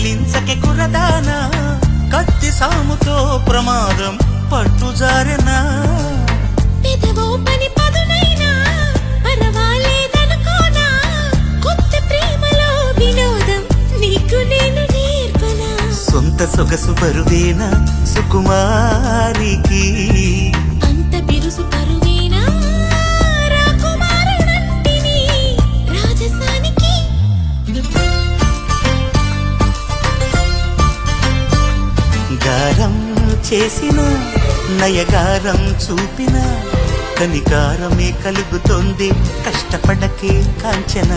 కౌగిలించకే కురదానా కత్తి సాముతో ప్రమాదం పట్టుజారెనా పెదవో పని పదునైనా పరవాలేదనుకోనా కొత్త ప్రేమలో వినోదం నీకు నేను నేర్పనా సొంత సొగసు బరువేనా సుకుమారికి అంత బిరుసు పరువేనా రాకుమారుడంటిని రాజసానికి గారం చేసిన నయగారం చూపిన కనికారమే కలుగుతోంది కష్టపడకే కాంచన